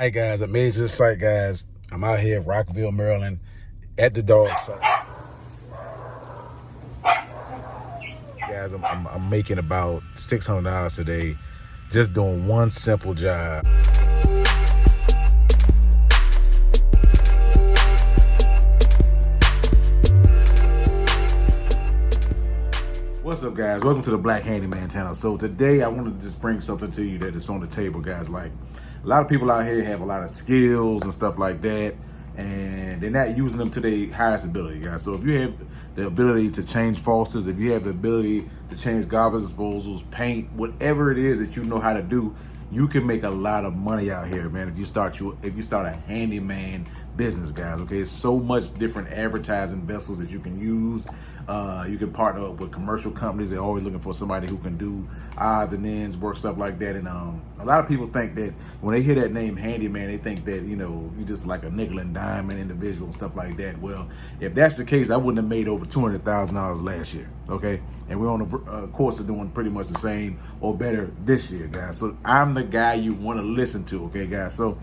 Hey guys, I made it to the site, guys. I'm out here in Rockville, Maryland, at the dog site. Guys, I'm making about $600 today, just doing one simple job. What's up, guys? Welcome to the Black Handyman channel. So today I want to just bring something to you that is on the table, guys. Like, a lot of people out here have a lot of skills and stuff like that, and they're not using them to their highest ability, guys. So if you have the ability to change faucets, if you have the ability to change garbage disposals, paint, whatever it is that you know how to do, you can make a lot of money out here, man. If you start a handyman business, guys. Okay, it's so much different advertising vessels that you can use. You can partner up with commercial companies. They're always looking for somebody who can do odds and ends work, stuff like that. And a lot of people think that when they hear that name handyman, they think that, you know, you're just like a nickel and dime individual and stuff like that. Well, if that's the case, I wouldn't have made over $200,000 last year. Okay, and we're on the course of doing pretty much the same or better this year, guys. So I'm the guy you want to listen to. Okay, guys. So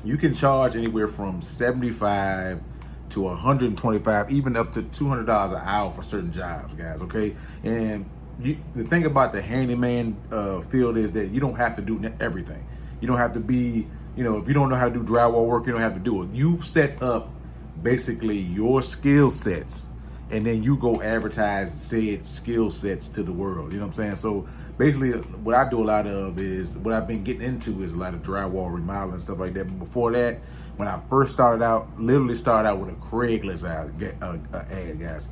you can charge anywhere from 75 to 125, even up to $200 an hour for certain jobs, guys. Okay, and the thing about the handyman field is that you don't have to do everything. You don't have to be, you know, if you don't know how to do drywall work, you don't have to do it. You set up basically your skill sets, and then you go advertise said skill sets to the world. You know what I'm saying? So basically, what I do a lot of is, what I've been getting into is a lot of drywall remodeling and stuff like that. But before that, when I first started out, literally started out with a Craigslist ad, guys.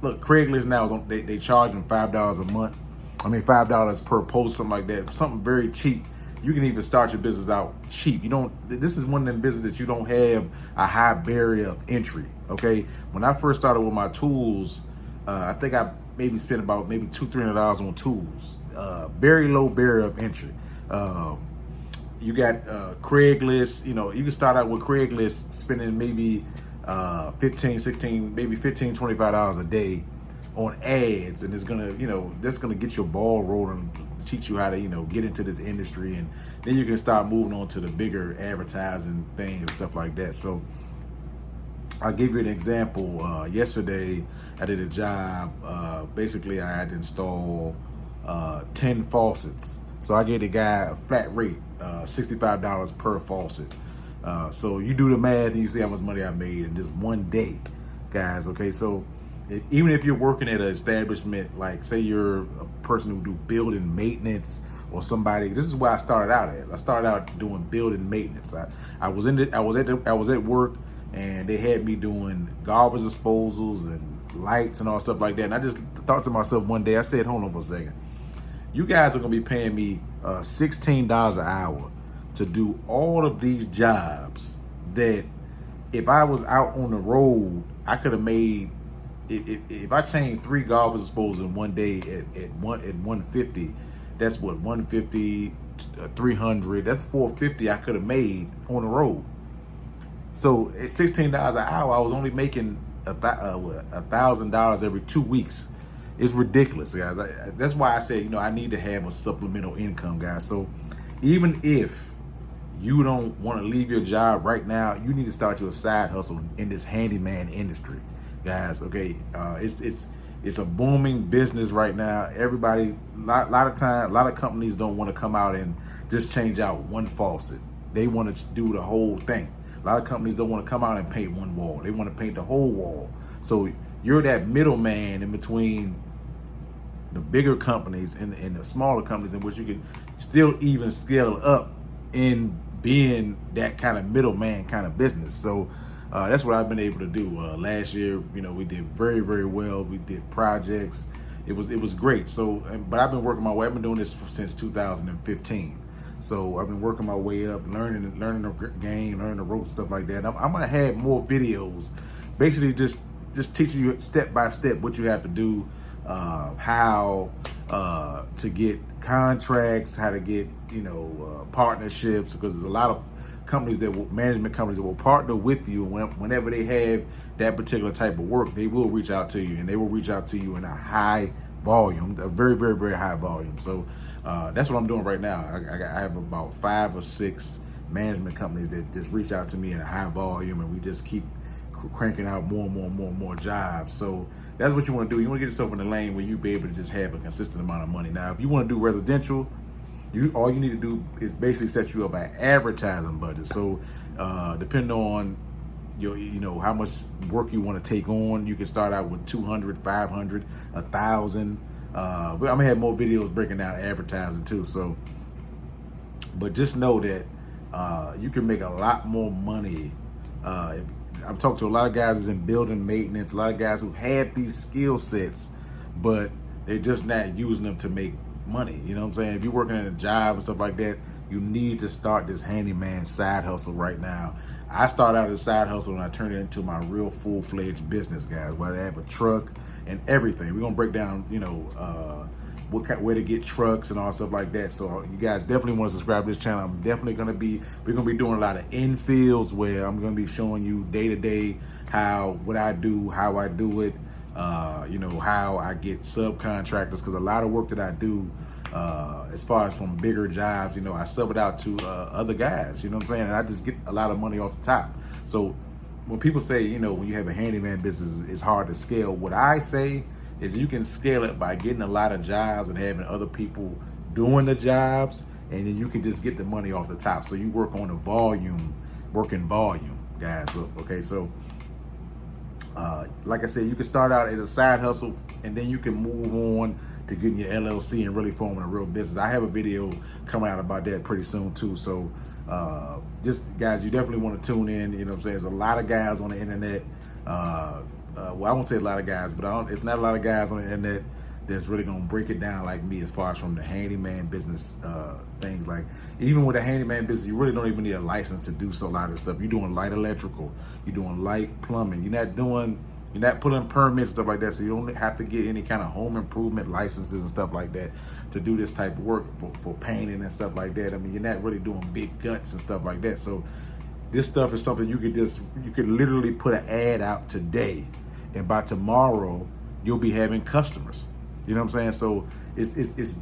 Look, Craigslist now is they charge them $5 a month. I mean, $5 per post, something like that. Something very cheap. You can even start your business out cheap. You don't. This is one of them businesses that you don't have a high barrier of entry. Okay. When I first started with my tools, I think I maybe spent about $200-300 on tools. Very low barrier of entry. You got Craigslist. You know, you can start out with Craigslist spending maybe $25 a day on ads, and it's gonna, you know, that's gonna get your ball rolling, teach you how to, you know, get into this industry, and then you can start moving on to the bigger advertising things and stuff like that. So I'll give you an example. Yesterday I did a job. Basically I had to install 10 faucets. So I gave the guy a flat rate, $65 per faucet. So you do the math and you see how much money I made in just one day, guys. Okay, so even if you're working at an establishment, like say you're a person who do building maintenance or somebody, this is where I started out as. I started out doing building maintenance. I was at work, and they had me doing garbage disposals and lights and all stuff like that. And I just thought to myself one day, I said, hold on for a second. You guys are gonna be paying me $16 an hour to do all of these jobs that if I was out on the road, I could have made. If I changed 3 garbage disposals in one day at 150, that's what, 150, 300. That's 450 I could have made on the road. So at $16 an hour, I was only making $1,000 every 2 weeks. It's ridiculous, guys. That's why I said, you know, I need to have a supplemental income, guys. So even if you don't want to leave your job right now, you need to start your side hustle in this handyman industry, guys. Okay, it's a booming business right now. Everybody, a lot of companies don't want to come out and just change out one faucet. They want to do the whole thing. A lot of companies don't want to come out and paint one wall. They want to paint the whole wall. So you're that middleman in between the bigger companies and the smaller companies, in which you can still even scale up in being that kind of middleman kind of business. So that's what I've been able to do. Last year, you know, we did very, very well. We did projects. It was great. So, but I've been working my way. I've been doing this since 2015. So I've been working my way up, learning the game, learning the ropes, stuff like that. I'm gonna have more videos, basically just teaching you step by step what you have to do, how to get contracts, how to get, you know, partnerships, because there's a lot of management companies that will partner with you whenever they have that particular type of work. They will reach out to you, and they will reach out to you in a high volume, a very, very, very high volume. So That's what I'm doing right now. I have about 5 or 6 management companies that just reach out to me in a high volume, and we just keep cranking out more jobs. So that's what you want to do. You want to get yourself in the lane where you be able to just have a consistent amount of money. Now, if you want to do residential, all you need to do is basically set you up an advertising budget. So depending on how much work you want to take on, you can start out with 200, 500, 1,000. But I'm gonna have more videos breaking down advertising too. So, but just know that you can make a lot more money. I've talked to a lot of guys that's in building maintenance, a lot of guys who have these skill sets, but they're just not using them to make money. You know what I'm saying? If you're working at a job and stuff like that, you need to start this handyman side hustle right now. I started out as a side hustle and I turned it into my real full-fledged business, guys, where I have a truck and everything. We're gonna break down, where to get trucks and all stuff like that. So you guys definitely want to subscribe to this channel. We're gonna be doing a lot of infields where I'm gonna be showing you day to day what I do, how I do it, how I get subcontractors, because a lot of work that I do, as far as from bigger jobs, I sub it out to other guys, you know what I'm saying? And I just get a lot of money off the top. So when people say, when you have a handyman business, it's hard to scale, what I say is you can scale it by getting a lot of jobs and having other people doing the jobs, and then you can just get the money off the top. So you work on working volume, guys. Okay, so like I said, you can start out as a side hustle, and then you can move on to getting your LLC and really forming a real business. I have a video coming out about that pretty soon too. So just guys, you definitely want to tune in. You know what I'm saying? There's a lot of guys on the internet. Well, I won't say a lot of guys, but it's not a lot of guys on the internet that's really gonna break it down like me as far as from the handyman business things. Like even with a handyman business, you really don't even need a license to do so a lot of this stuff. You're doing light electrical, you're doing light plumbing, you're not putting permits, stuff like that, so you don't have to get any kind of home improvement licenses and stuff like that to do this type of work for painting and stuff like that. I mean, you're not really doing big guts and stuff like that. So this stuff is something you could literally put an ad out today, and by tomorrow you'll be having customers. You know what I'm saying? So it's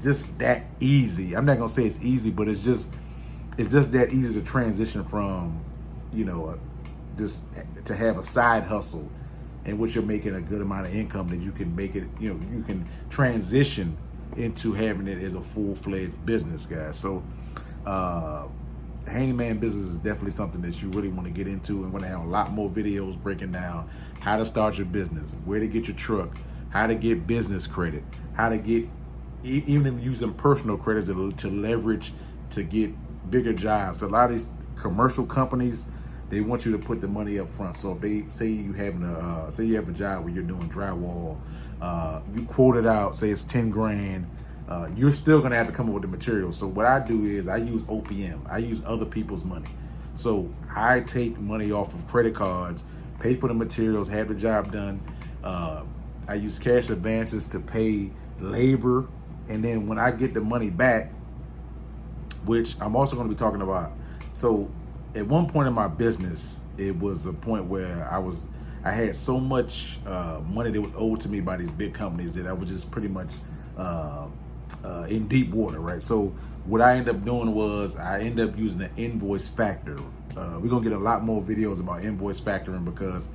just that easy. I'm not gonna say it's easy, but it's just that easy to transition from, just to have a side hustle in which you're making a good amount of income, that you can make it, you can transition into having it as a full-fledged business, guys. So handyman business is definitely something that you really want to get into, and we're gonna have a lot more videos breaking down how to start your business, where to get your truck, how to get business credit, how to get, even using personal credits to leverage to get bigger jobs. A lot of these commercial companies, they want you to put the money up front. So if they say you have a job where you're doing drywall, you quote it out, say it's 10 grand, you're still gonna have to come up with the materials. So what I do is I use OPM. I use other people's money. So I take money off of credit cards, pay for the materials, have the job done. I use cash advances to pay labor, and then when I get the money back, which I'm also gonna be talking about. So at one point in my business, it was a point where I had so much money that was owed to me by these big companies that I was just pretty much in deep water, right? So what I ended up doing was I ended up using the invoice factor. We're gonna get a lot more videos about invoice factoring, because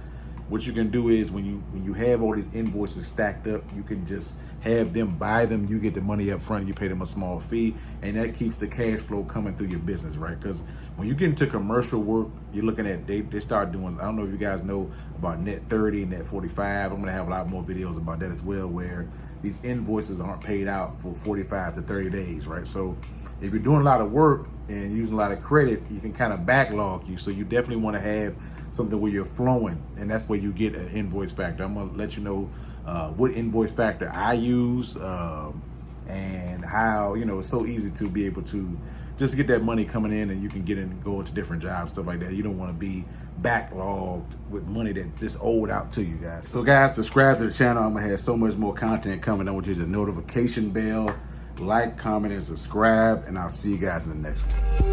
what you can do is when you have all these invoices stacked up, you can just have them buy them. You get the money up front, you pay them a small fee, and that keeps the cash flow coming through your business, right? Because when you get into commercial work, you're looking at, they start doing, I don't know if you guys know about net 30, net 45. I'm gonna have a lot more videos about that as well, where these invoices aren't paid out for 45 to 30 days, right? So if you're doing a lot of work and using a lot of credit, you can kind of backlog you. So you definitely want to have something where you're flowing, and that's where you get an invoice factor. I'm gonna let you know what invoice factor I use, and how, it's so easy to be able to just get that money coming in, and you can get in and go into different jobs, stuff like that. You don't want to be backlogged with money that's owed out to you, guys. So guys, subscribe to the channel. I'm gonna have so much more content coming. I want you to hit the notification bell, like, comment, and subscribe, and I'll see you guys in the next one.